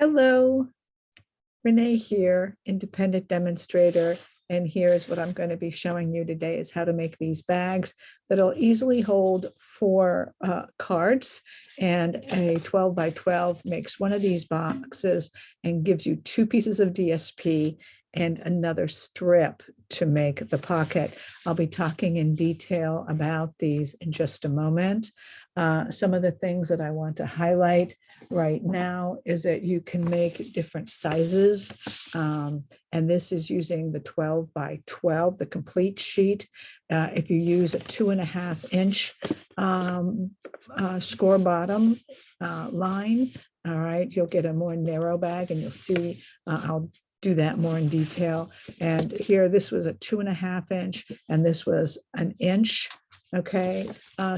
Hello, Renee here, independent demonstrator. And here's what I'm going to be showing you today is how to make these bags that'll easily hold 4 cards. And a 12 by 12 makes one of these boxes and gives you 2 pieces of DSP and another strip to make the pocket. I'll be talking in detail about these in just a moment. Some of the things that I want to highlight right now is that you can make different sizes. And this is using the 12 by 12, the complete sheet. If you use a 2.5 inch score bottom line, all right, you'll get a more narrow bag, and you'll see I'll do that more in detail. And here, this was a 2.5 inch, and this was an inch. Okay,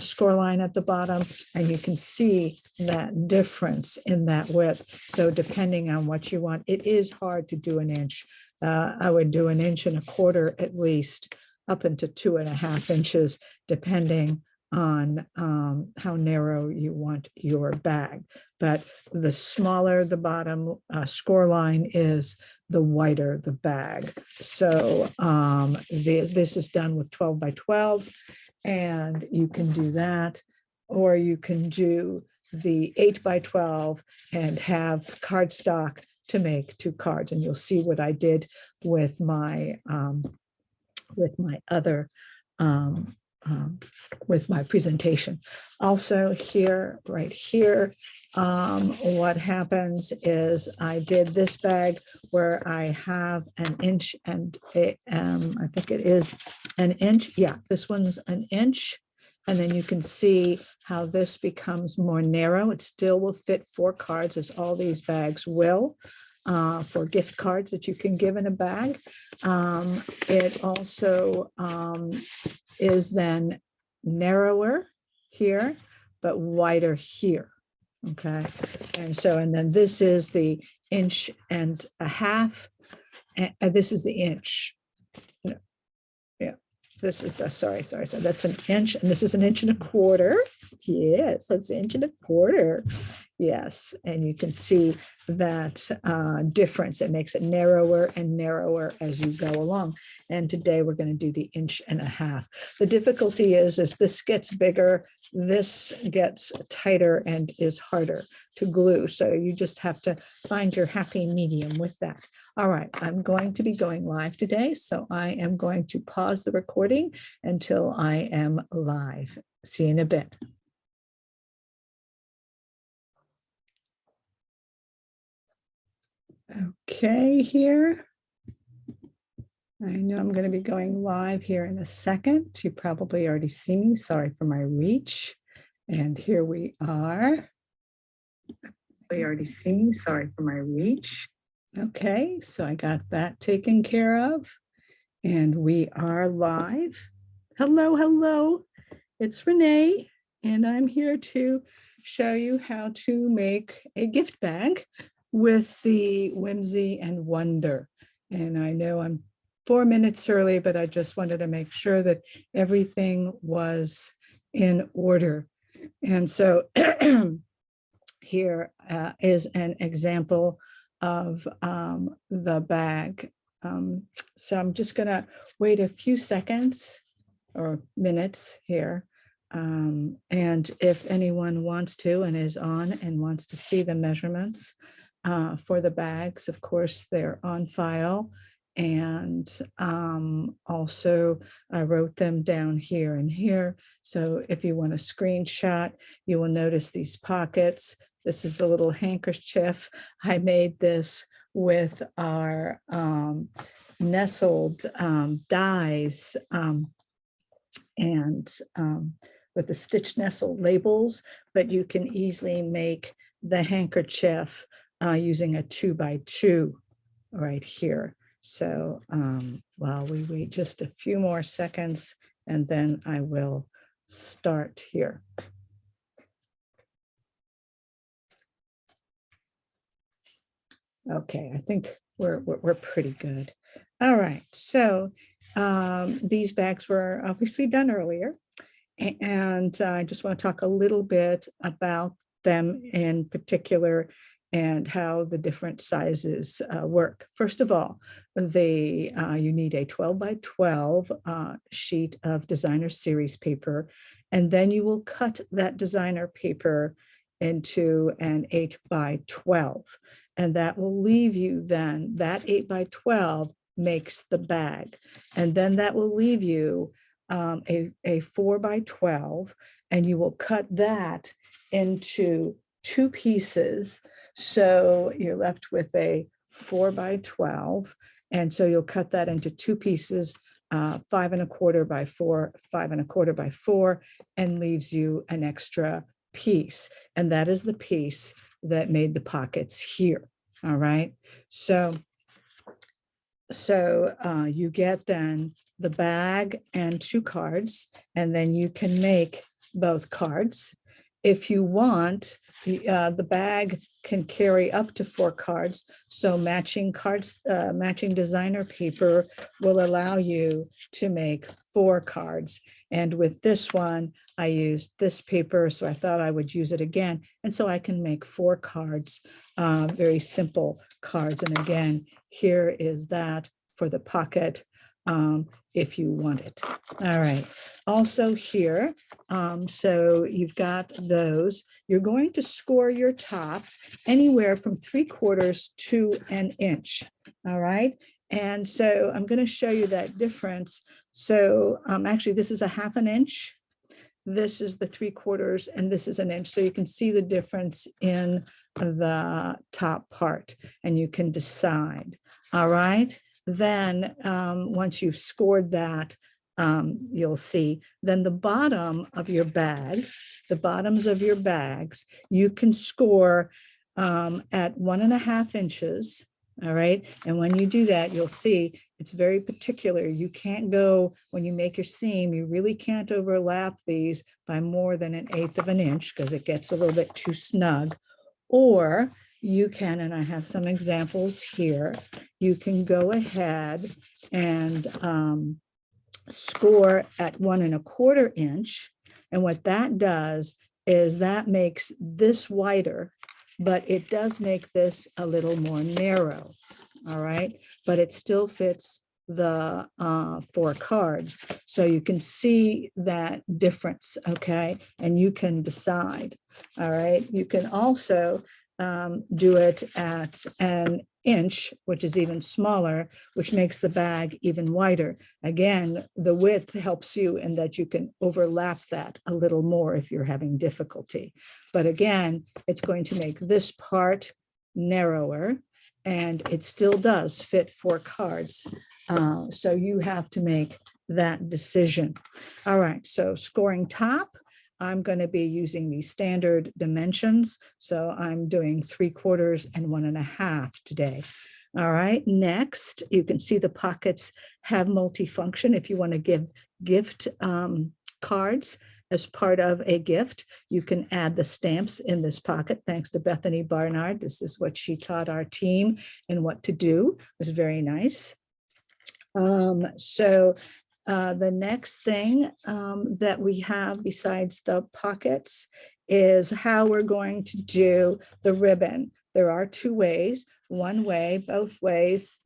score line at the bottom, and you can see that difference in that width. So depending on what you want, it is hard to do an inch. I would do an 1.25 inches at least, up into 2.5 inches, depending on how narrow you want your bag. But the smaller the bottom score line is, the wider the bag. So this is done with 12 by 12, and you can do that, or you can do the 8 by 12 and have cardstock to make 2 cards. And you'll see what I did with my other with my presentation. Also here, right here, what happens is I did this bag where I have an inch and I think it is an inch. Yeah, this one's an inch. And then you can see how this becomes more narrow. It still will fit 4 cards, as all these bags will. For gift cards that you can give in a bag. It also is then narrower here, but wider here. Okay, and then this is the 1.5 inches, and this is the inch. Yeah, this is the sorry. So that's an inch, and this is an 1.25 inches. Yes, that's 1.25 inches. Yes, and you can see that difference. It makes it narrower and narrower as you go along. And today we're going to do the 1.5 inches. The difficulty is this gets bigger, this gets tighter and is harder to glue. So you just have to find your happy medium with that. All right, I'm going to be going live today, so I am going to pause the recording until I am live. See you in a bit. Okay, here. I know I'm going to be going live here in a second. You probably already see me. Sorry for my reach. And here we are. You already see me. Sorry for my reach. Okay, so I got that taken care of. And we are live. Hello, hello. It's Renee, and I'm here to show you how to make a gift bag with the Whimsy and Wonder. And I know I'm 4 minutes early, but I just wanted to make sure that everything was in order. And so here is an example of the bag. So I'm just gonna wait a few seconds or minutes here. And if anyone wants to and is on and wants to see the measurements for the bags, of course, they're on file. And also I wrote them down here and here. So if you want a screenshot, you will notice these pockets. This is the little handkerchief. I made this with our nestled dies and with the stitch nestle labels, but you can easily make the handkerchief using a 2 by 2 right here. So while we wait just a few more seconds, and then I will start here. Okay, I think we're pretty good. All right, so these bags were obviously done earlier, and I just want to talk a little bit about them in particular and how the different sizes work. First of all, you need a 12 by 12 sheet of designer series paper, and then you will cut that designer paper into an 8 by 12. And that will leave you then, that 8 by 12 makes the bag. And then that will leave you a 4 by 12, and you will cut that into 2 pieces. So you're left with a 4 by 12. And so you'll cut that into 2 pieces, 5 1/4 by 4, 5 1/4 by 4, and leaves you an extra piece. And that is the piece that made the pockets here. All right. So you get then the bag and 2 cards, and then you can make both cards. If you want, the bag can carry up to 4 cards. So matching cards, matching designer paper will allow you to make 4 cards. And with this one, I used this paper, so I thought I would use it again. And so I can make 4 cards, very simple cards. And again, here is that for the pocket, if you want it. All right. Also here, so you've got those. You're going to score your top anywhere from 3/4 to an inch. All right. And so I'm going to show you that difference. So actually, this is a 1/2 inch. This is the 3/4, and this is an inch. So you can see the difference in the top part, and you can decide. All right. Then once you've scored that, you'll see then the bottom of your bag, the bottoms of your bags, you can score at 1.5 inches. All right. And when you do that, you'll see it's very particular. You can't go, when you make your seam, you really can't overlap these by more than 1/8 of an inch because it gets a little bit too snug. Or you can, and I have some examples here, you can go ahead and score at 1 1/4 inch. And what that does is that makes this wider, but it does make this a little more narrow. All right. But it still fits the 4 cards. So you can see that difference. Okay. And you can decide. All right. You can also do it at an inch, which is even smaller, which makes the bag even wider. Again, the width helps you in that you can overlap that a little more if you're having difficulty. But again, it's going to make this part narrower, and it still does fit 4 cards. So you have to make that decision. All right, so scoring top, I'm going to be using the standard dimensions. So I'm doing 3/4 and 1.5 today. All right, next, you can see the pockets have multifunction. If you want to give gift cards as part of a gift, you can add the stamps in this pocket. Thanks to Bethany Barnard. This is what she taught our team and what to do. It was very nice. The next thing that we have besides the pockets is how we're going to do the ribbon. There are 2 ways. One way, both ways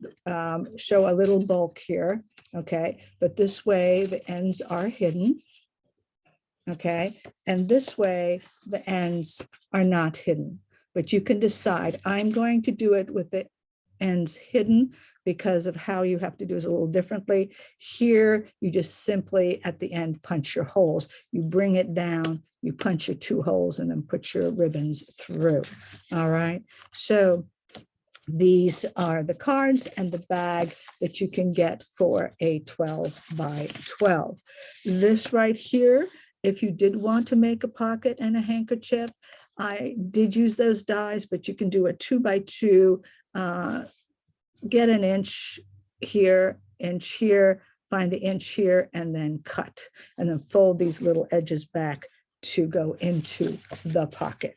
show a little bulk here, okay? But this way, the ends are hidden, okay? And this way, the ends are not hidden. But you can decide. I'm going to do it with the ends hidden because of how you have to do is a little differently. Here, you just simply at the end punch your holes. You bring it down, you punch your 2 holes, and then put your ribbons through. All right. So these are the cards and the bag that you can get for a 12 by 12. This right here, if you did want to make a pocket and a handkerchief, I did use those dies, but you can do a 2 by 2. Get an inch here, find the inch here, and then cut, and then fold these little edges back to go into the pocket.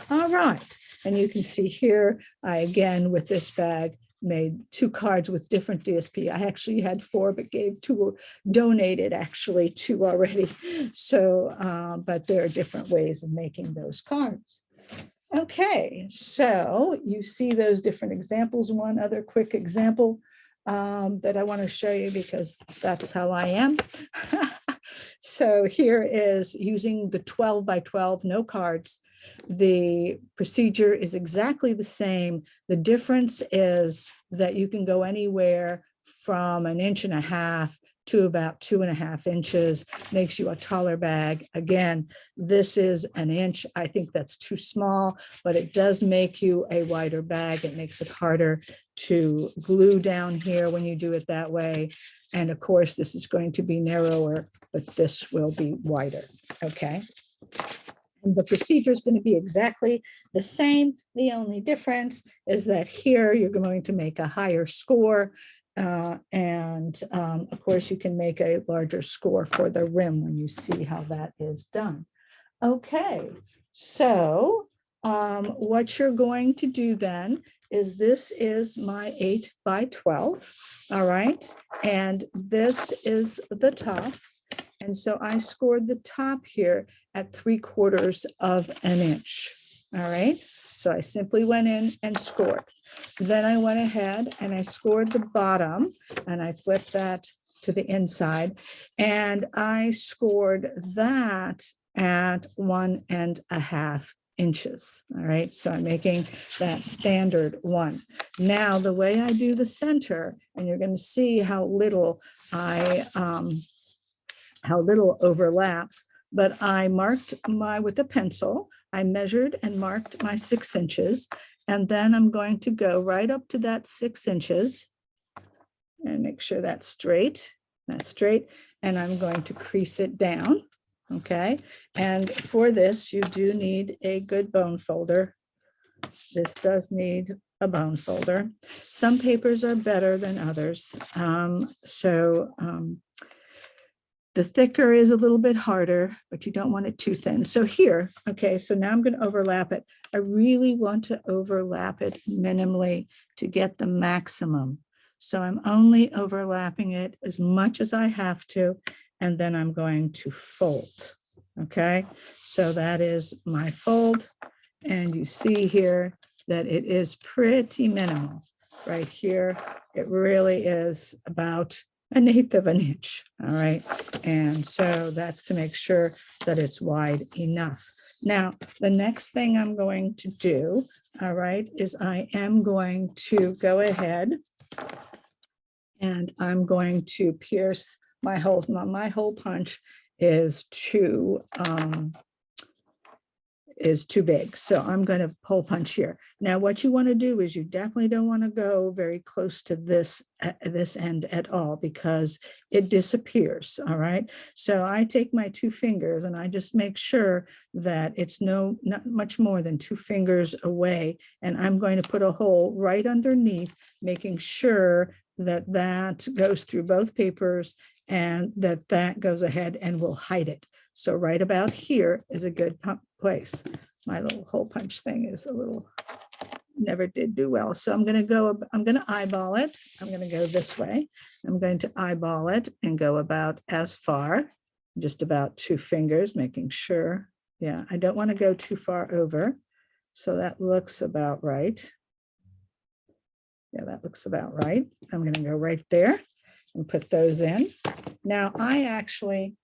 All right, and you can see here, I again with this bag made 2 cards with different DSP. I actually had 4, but gave 2, donated actually 2 already. So, but there are different ways of making those cards. Okay, so you see those different examples. One other quick example that I want to show you because that's how I am. So here is using the 12 by 12, no cards. The procedure is exactly the same. The difference is that you can go anywhere from 1.5 inches to about 2.5 inches, makes you a taller bag. Again, this is 1 inch. I think that's too small, but it does make you a wider bag. It makes it harder to glue down here when you do it that way. And of course, this is going to be narrower, but this will be wider, okay? And the procedure is going to be exactly the same. The only difference is that here you're going to make a higher score. Of course, you can make a larger score for the rim when you see how that is done. Okay, so what you're going to do then is this is my 8 by 12. All right, and this is the top. And so I scored the top here at 3/4 of an inch. All right. So I simply went in and scored. Then I went ahead and I scored the bottom and I flipped that to the inside and I scored that at 1.5 inches. All right. So I'm making that standard one. Now, the way I do the center, and you're going to see how little overlaps, but I marked with a pencil. I measured and marked my 6 inches, and then I'm going to go right up to that 6 inches and make sure that's straight. And I'm going to crease it down. Okay. And for this, you do need a good bone folder. This does need a bone folder. Some papers are better than others. The thicker is a little bit harder, but you don't want it too thin. So here, okay, so now I'm going to overlap it. I really want to overlap it minimally to get the maximum. So I'm only overlapping it as much as I have to, and then I'm going to fold. Okay, so that is my fold. And you see here that it is pretty minimal. Right here, it really is about 1/8 of an inch. All right. And so that's to make sure that it's wide enough. Now, the next thing I'm going to do, all right, is I am going to go ahead and I'm going to pierce my holes. My hole punch is too big. So I'm going to hole punch here. Now, what you want to do is you definitely don't want to go very close to this end at all because it disappears. All right. So I take my 2 fingers and I just make sure that it's not much more than 2 fingers away. And I'm going to put a hole right underneath, making sure that that goes through both papers and that goes ahead and will hide it. So right about here is a good place. My little hole punch thing is never did do well. So I'm going to eyeball it. I'm going to go this way. I'm going to eyeball it and go about as far, just about 2 fingers, making sure. Yeah, I don't want to go too far over. So that looks about right. Yeah, that looks about right. I'm going to go right there and put those in. Now I actually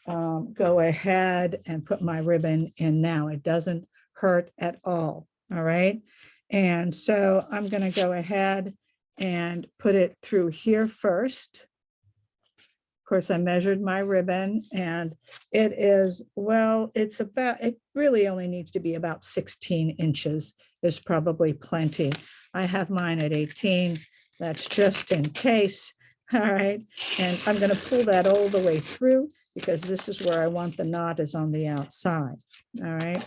go ahead and put my ribbon in now. It doesn't hurt at all. All right. And so I'm going to go ahead and put it through here first. Of course, I measured my ribbon and it is, well, it really only needs to be about 16 inches is probably plenty. I have mine at 18. That's just in case. All right. And I'm going to pull that all the way through because this is where I want the knot is on the outside. All right.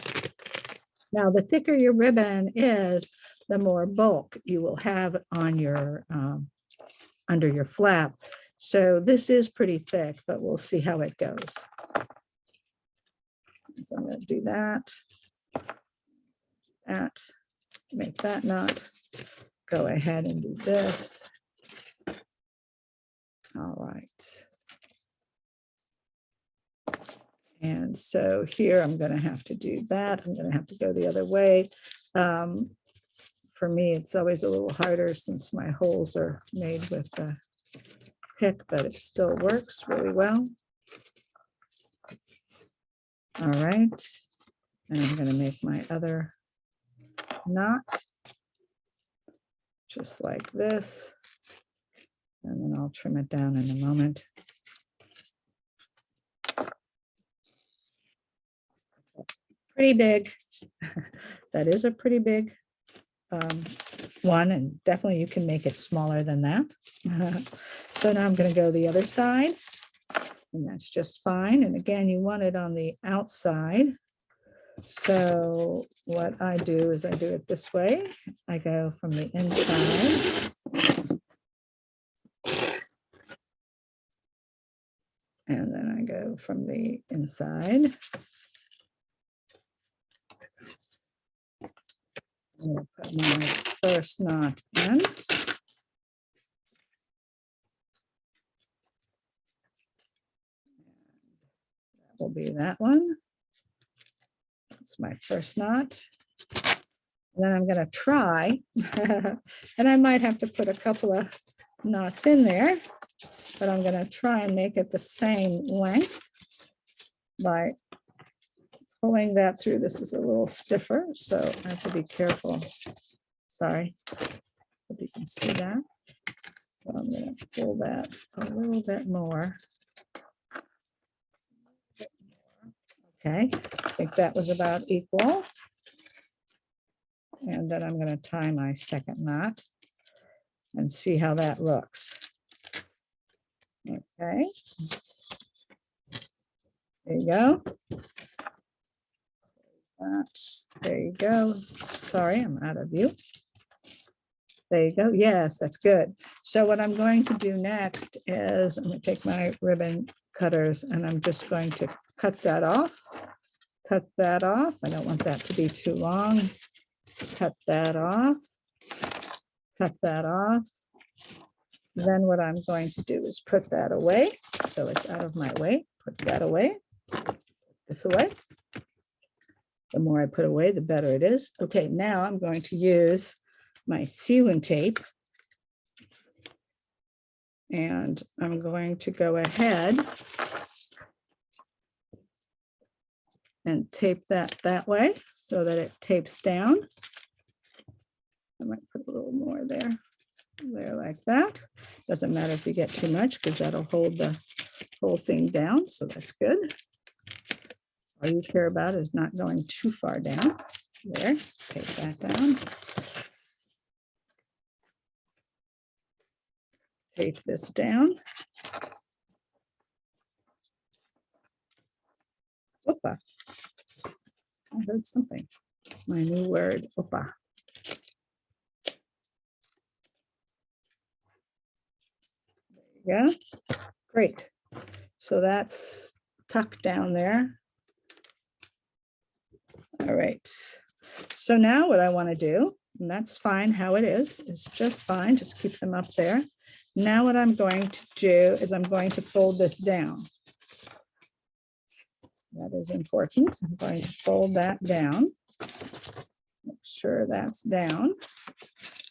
Now, the thicker your ribbon is, the more bulk you will have on your under your flap. So this is pretty thick, but we'll see how it goes. So I'm going to do that, make that knot, go ahead and do this. All right. And so here I'm going to have to do that. I'm going to have to go the other way. For me, it's always a little harder since my holes are made with a pick, but it still works really well. All right. And I'm going to make my other knot just like this. And then I'll trim it down in a moment. Pretty big. That is a pretty big one, and definitely you can make it smaller than that. So now I'm going to go the other side, and that's just fine. And again, you want it on the outside. So what I do is I do it this way. I go from the inside. And then I go from the inside. I'm going to put my first knot in. That will be that one. That's my first knot. And then I'm going to try, and I might have to put a couple of knots in there, but I'm going to try and make it the same length by pulling that through. This is a little stiffer, so I have to be careful. Sorry, hope you can see that. So I'm going to pull that a little bit more. Okay, I think that was about equal. And then I'm going to tie my second knot and see how that looks. Okay. There you go. There you go. Sorry, I'm out of view. There you go. Yes, that's good. So what I'm going to do next is I'm going to take my ribbon cutters and I'm just going to cut that off. Cut that off. I don't want that to be too long. Cut that off. Cut that off. Then what I'm going to do is put that away. So it's out of my way. Put that away. This away. The more I put away, the better it is. Okay, now I'm going to use my sealant tape. And I'm going to go ahead and tape that way so that it tapes down. I might put a little more there like that. Doesn't matter if you get too much because that'll hold the whole thing down. So that's good. All you care about is not going too far down. There, take that down. Tape this down. Opa. I heard something. My new word, opa. There you go. Great. So that's tucked down there. All right. So now what I want to do, and that's fine how it is just fine. Just keep them up there. Now what I'm going to do is I'm going to fold this down. That is important. I'm going to fold that down. Make sure that's down.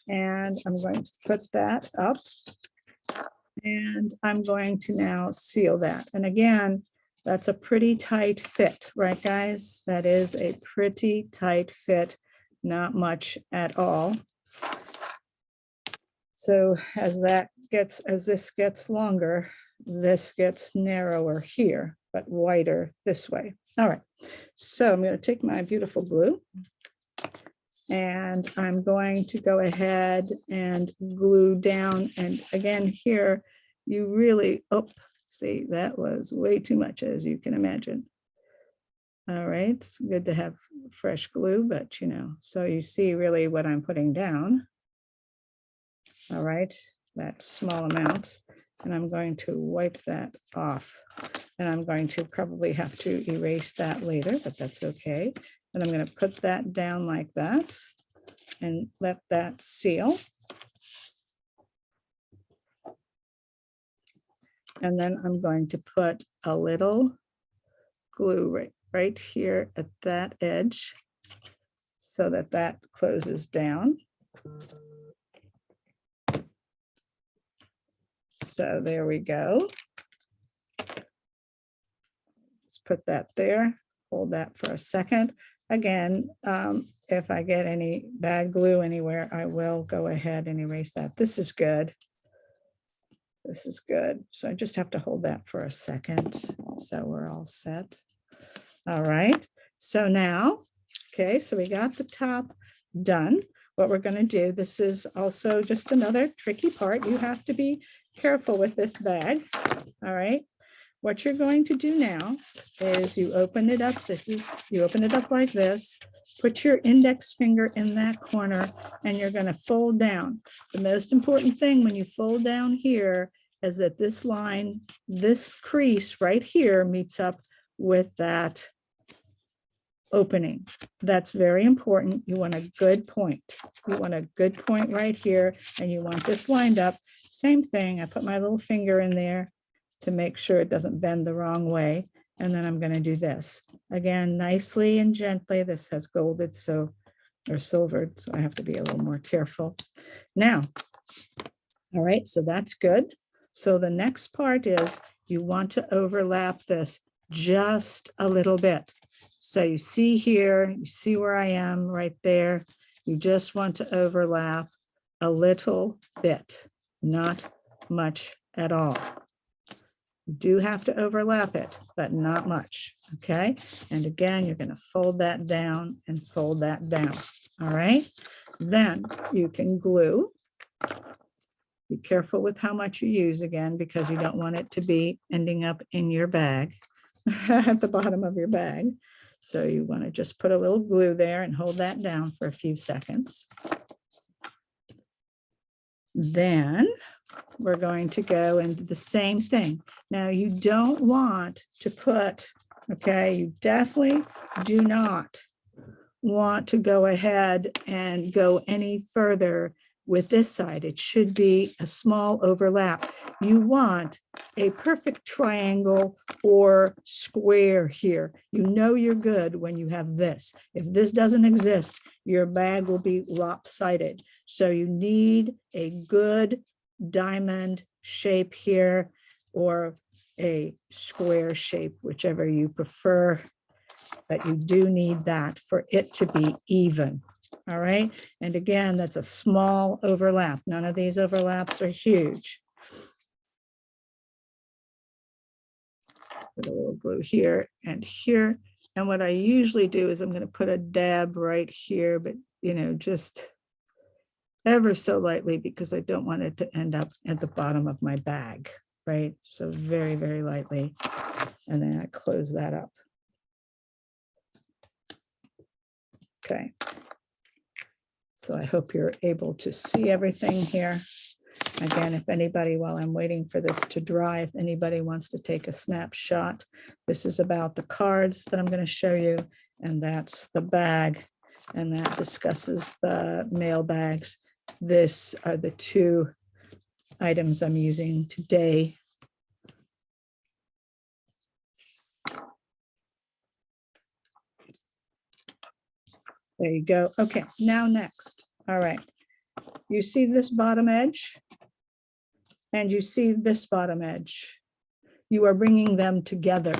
And I'm going to put that up. And I'm going to now seal that. And again, that's a pretty tight fit, right, guys? That is a pretty tight fit, not much at all. So as this gets longer, this gets narrower here, but wider this way. All right, so I'm going to take my beautiful glue and I'm going to go ahead and glue down. And again, here, you really, oh, see, that was way too much, as you can imagine. All right, it's good to have fresh glue, but you know, so you see really what I'm putting down. All right, that small amount. And I'm going to wipe that off. And I'm going to probably have to erase that later, but that's okay. And I'm going to put that down like that and let that seal. And then I'm going to put a little glue right here at that edge so that that closes down. So there we go. Let's put that there, hold that for a second. Again, if I get any bad glue anywhere, I will go ahead and erase that. This is good. This is good. So I just have to hold that for a second. So we're all set. All right. So now, okay, so we got the top done. What we're going to do, this is also just another tricky part. You have to be careful with this bag. All right. What you're going to do now is you open it up. You open it up like this, put your index finger in that corner, and you're going to fold down. The most important thing when you fold down here is that this line, this crease right here meets up with that opening. That's very important. You want a good point. You want a good point right here, and you want this lined up. Same thing. I put my little finger in there to make sure it doesn't bend the wrong way. And then I'm going to do this again, nicely and gently. This has golded, so, or silvered, so I have to be a little more careful. Now, all right, so that's good. So the next part is you want to overlap this just a little bit. So you see here, you see where I am right there. You just want to overlap a little bit, not much at all. You do have to overlap it, but not much, okay? And again, you're going to fold that down and fold that down, all right? Then you can glue. Be careful with how much you use again, because you don't want it to be ending up in your bag, at the bottom of your bag. So you want to just put a little glue there and hold that down for a few seconds. Then we're going to go into the same thing. Now you don't want to put, okay, you definitely do not want to go ahead and go any further with this side. It should be a small overlap. You want a perfect triangle or square here. You know you're good when you have this. If this doesn't exist, your bag will be lopsided. So you need a good diamond shape here, or a square shape, whichever you prefer, but you do need that for it to be even. All right. And again, that's a small overlap. None of these overlaps are huge. Put a little glue here and here. And what I usually do is I'm going to put a dab right here, but just ever so lightly, because I don't want it to end up at the bottom of my bag, right? So very, very lightly. And then I close that up. Okay. So I hope you're able to see everything here. Again, if anybody, while I'm waiting for this to dry, if anybody wants to take a snapshot, this is about the cards that I'm going to show you, and that's the bag, and that discusses the mail bags. This are the two items I'm using today. There you go. Okay, now next. All right. You see this bottom edge, and you see this bottom edge. You are bringing them together,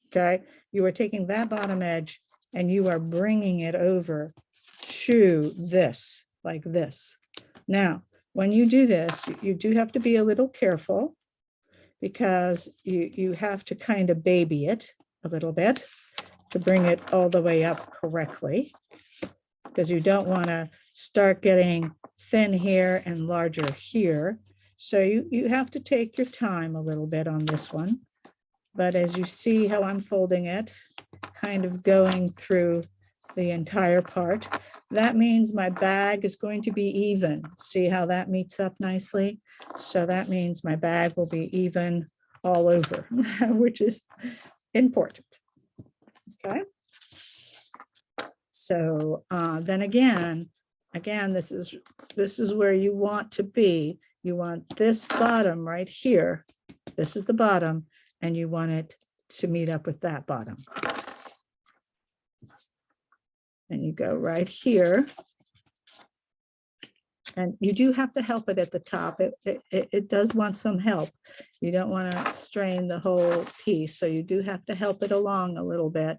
okay? You are taking that bottom edge and you are bringing it over to this, like this. Now, when you do this, you do have to be a little careful, because you have to kind of baby it a little bit to bring it all the way up correctly, because you don't want to start getting thin here and larger here. So you have to take your time a little bit on this one. But as you see how I'm folding it, kind of going through the entire part, that means my bag is going to be even. See how that meets up nicely? So that means my bag will be even all over, which is important. Okay. So then again, this is where you want to be. You want this bottom right here. This is the bottom, and you want it to meet up with that bottom. And you go right here. And you do have to help it at the top. It does want some help. You don't want to strain the whole piece. So you do have to help it along a little bit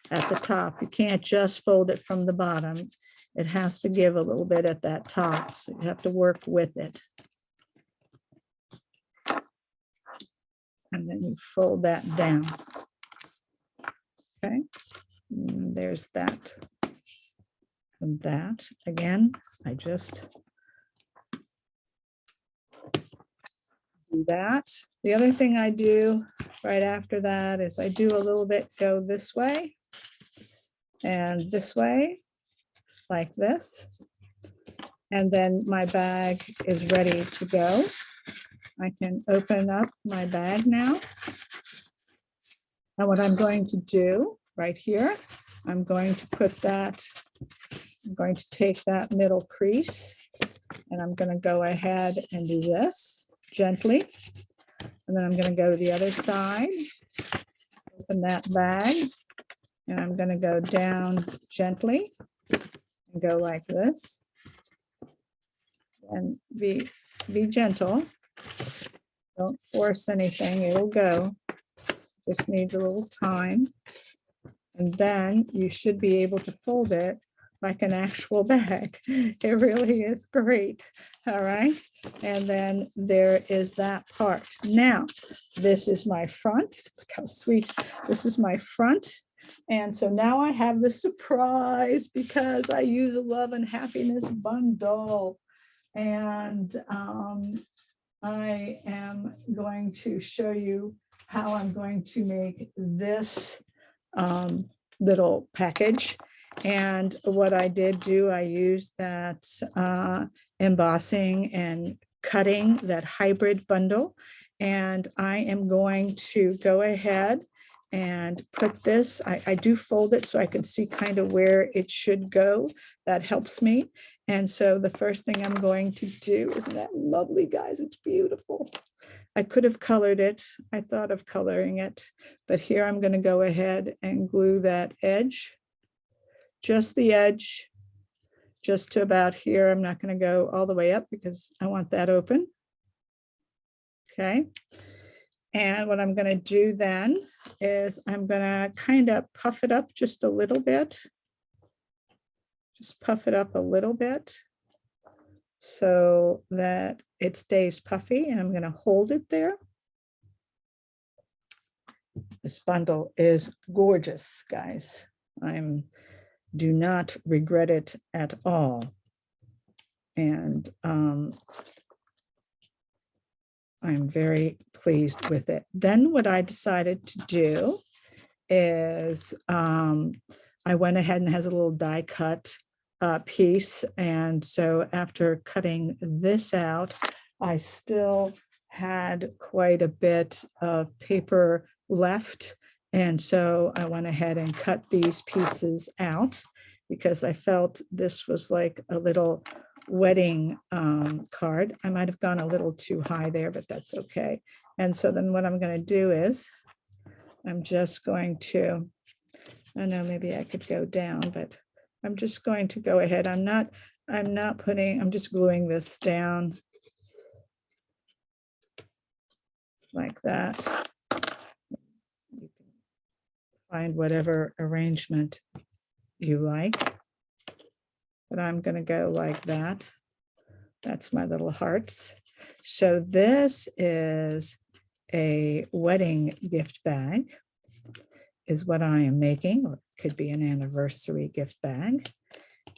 at the top. You can't just fold it from the bottom. It has to give a little bit at that top. So you have to work with it. And then you fold that down. Okay, and there's that. And that, again, I just do that. The other thing I do right after that is I do a little bit go this way and this way, like this. And then my bag is ready to go. I can open up my bag now. And what I'm going to do right here, I'm going to put that, I'm going to take that middle crease and I'm going to go ahead and do this gently. And then I'm going to go to the other side, open that bag, and I'm going to go down gently and go like this. And be gentle. Don't force anything, it'll go. Just needs a little time. And then you should be able to fold it like an actual bag. It really is great. All right. And then there is that part. Now, this is my front. Look how sweet. This is my front. And so now I have the surprise because I use a Love and Happiness bundle. And I am going to show you how I'm going to make this little package. And what I did do, I used that embossing and cutting, that hybrid bundle. And I am going to go ahead and put this, I do fold it so I can see kind of where it should go. That helps me. And so the first thing I'm going to do, isn't that lovely, guys? It's beautiful. I could have colored it. I thought of coloring it, but here I'm going to go ahead and glue that edge, just the edge, just to about here. I'm not going to go all the way up because I want that open. Okay. And what I'm going to do then is I'm going to kind of puff it up just a little bit. Just puff it up a little bit so that it stays puffy, and I'm going to hold it there. This bundle is gorgeous, guys. Do not regret it at all. And I'm very pleased with it. Then what I decided to do is I went ahead and has a little die cut piece. And so after cutting this out, I still had quite a bit of paper left. And so I went ahead and cut these pieces out because I felt this was like a little wedding card. I might have gone a little too high there, but that's okay. And so then what I'm going to do is I'm just going to, I know maybe I could go down, but I'm just going to go ahead. I'm just gluing this down like that. You can find whatever arrangement you like, but I'm going to go like that. That's my little hearts. So this is a wedding gift bag, is what I am making, or it could be an anniversary gift bag.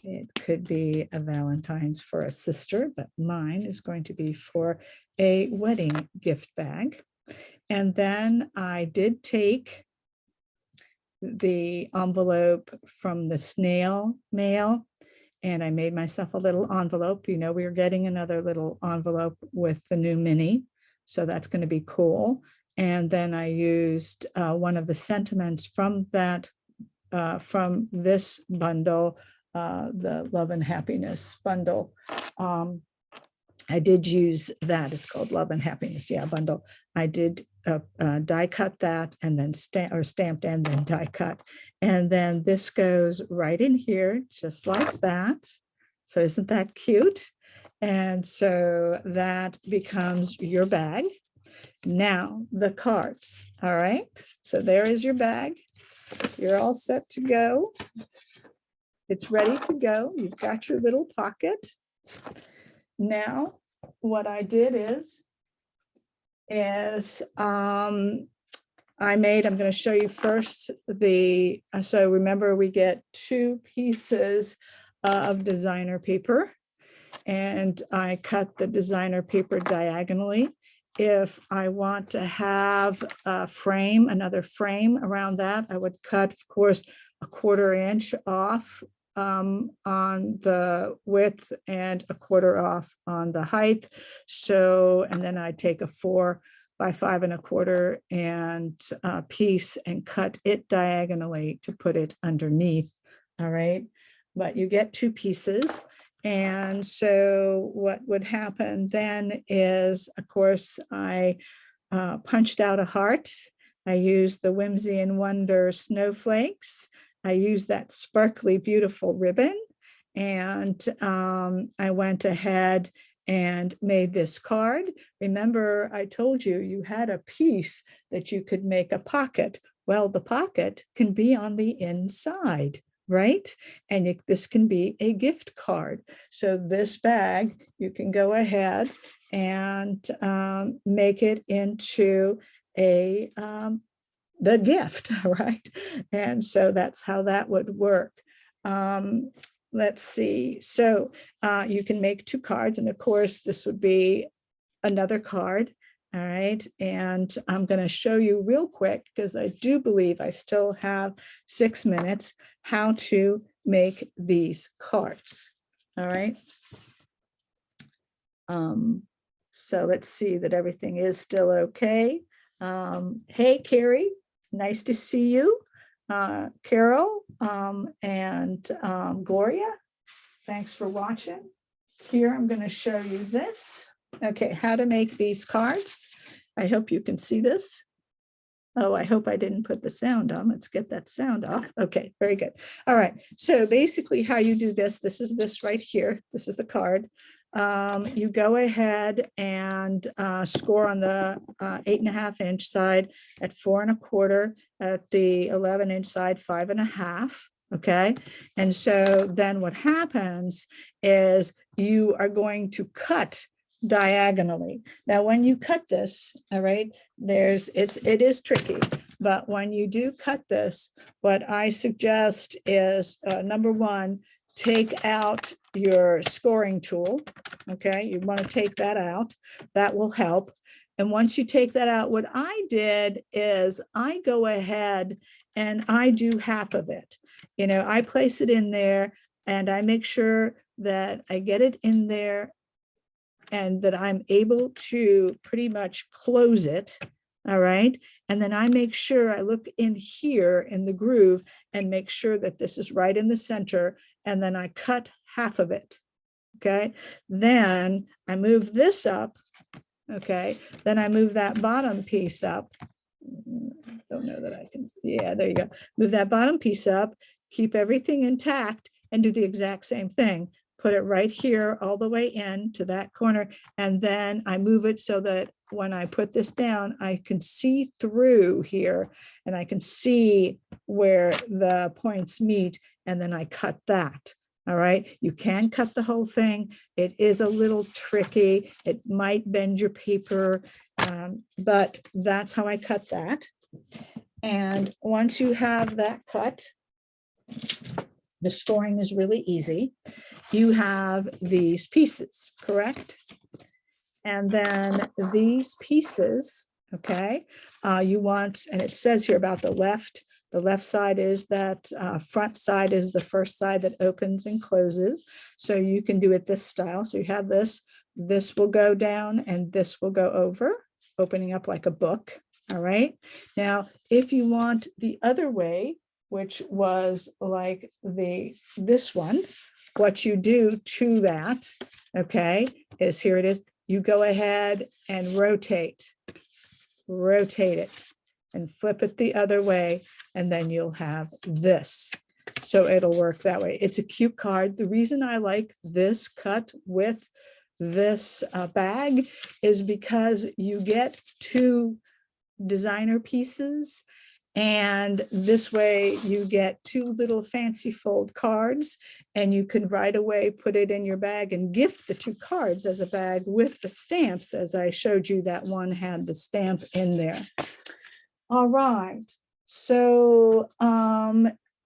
It could be a Valentine's for a sister, but mine is going to be for a wedding gift bag. And then I did take the envelope from the snail mail and I made myself a little envelope. You know, we're getting another little envelope with the new mini. So that's going to be cool. And then I used one of the sentiments from that, from this bundle, the Love and Happiness bundle. I did use that. It's called Love and Happiness, yeah, bundle. I did die cut that and then stamped and then die cut. And then this goes right in here, just like that. So isn't that cute? And so that becomes your bag. Now the cards, all right? So there is your bag. You're all set to go. It's ready to go. You've got your little pocket. Now, what I did is I'm going to show you first so remember we get 2 pieces of designer paper, and I cut the designer paper diagonally. If I want to have a frame, another frame around that, I would cut, of course, a 1/4 inch off on the width and a 1/4 off on the height. So, and then I take a 4 by 5 1/4 and piece and cut it diagonally to put it underneath. All right, but you get 2 pieces. And so what would happen then is, of course, I punched out a heart. I used the Whimsy and Wonder snowflakes. I used that sparkly, beautiful ribbon. And I went ahead and made this card. Remember, I told you you had a piece that you could make a pocket. Well, the pocket can be on the inside, right? And this can be a gift card. So this bag, you can go ahead and make it into the gift, right? And so that's how that would work. Let's see. So you can make 2 cards, and of course, this would be another card. All right, and I'm going to show you real quick, because I do believe I still have 6 minutes, how to make these cards. All right. So let's see that everything is still okay. Hey, Carrie, nice to see you. Carol and Gloria, thanks for watching. Here, I'm going to show you this. Okay, how to make these cards. I hope you can see this. Oh, I hope I didn't put the sound on. Let's get that sound off. Okay, very good. All right, so basically how you do this is this right here. This is the card. You go ahead and score on the 8.5 inch side at 4 1/4, at the 11 inch side 5 1/2. Okay, and so then what happens is you are going to cut diagonally. Now, when you cut this, all right, it is tricky, but when you do cut this, what I suggest is number 1, take out your scoring tool. Okay, you want to take that out. That will help. And once you take that out, what I did is I go ahead and I do half of it. You know, I place it in there and I make sure that I get it in there and that I'm able to pretty much close it. All right. And then I make sure I look in here in the groove and make sure that this is right in the center. And then I cut half of it. Okay. Then I move this up. Okay. Then I move that bottom piece up. Don't know that I can. Yeah, there you go. Move that bottom piece up, keep everything intact, and do the exact same thing. Put it right here all the way in to that corner. And then I move it so that when I put this down, I can see through here and I can see where the points meet. And then I cut that. All right. You can cut the whole thing. It is a little tricky. It might bend your paper, but that's how I cut that. And once you have that cut, the scoring is really easy. You have these pieces, correct? And then these pieces, okay, you want, and it says here about the left side is that front side is the first side that opens and closes. So you can do it this style. So you have this will go down and this will go over, opening up like a book. All right. Now, if you want the other way, which was like this one, what you do to that, okay, is here it is. You go ahead and rotate. rotate it and flip it the other way, and then you'll have this. So it'll work that way. It's a cute card. The reason I like this cut with this bag is because you get two designer pieces, and this way you get two little fancy fold cards, and you can right away put it in your bag and gift the two cards as a bag with the stamps, as I showed you that one had the stamp in there. All right, so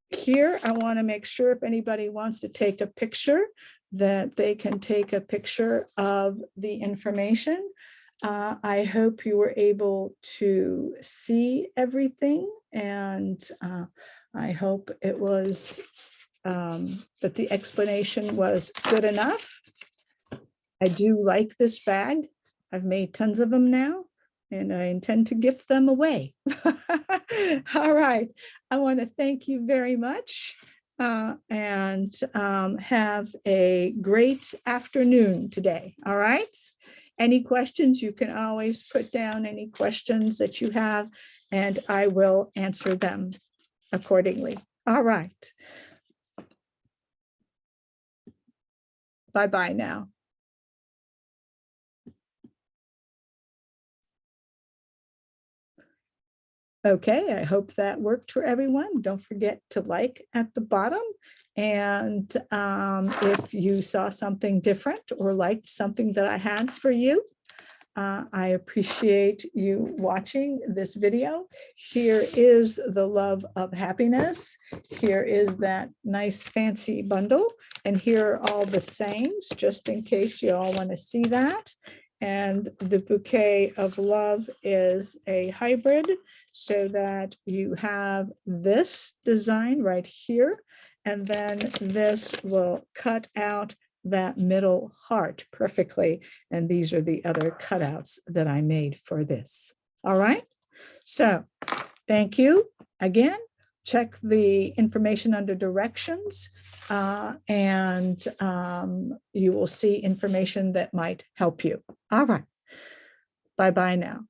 here I want to make sure if anybody wants to take a picture that they can take a picture of the information. I hope you were able to see everything, and I hope it was that the explanation was good enough. I do like this bag. I've made tons of them now, and I intend to gift them away. All right, I want to thank you very much, and have a great afternoon today. All right. Any questions, you can always put down any questions that you have, and I will answer them accordingly. All right. Bye-bye now. Okay, I hope that worked for everyone. Don't forget to like at the bottom. And if you saw something different or liked something that I had for you, I appreciate you watching this video. Here is the Love of Happiness. Here is that nice fancy bundle. And here are all the sayings, just in case you all want to see that. And the Bouquet of Love is a hybrid, so that you have this design right here, and then this will cut out that middle heart perfectly. And these are the other cutouts that I made for this. All right. So thank you again. Check the information under directions, and you will see information that might help you. All right. Bye-bye now.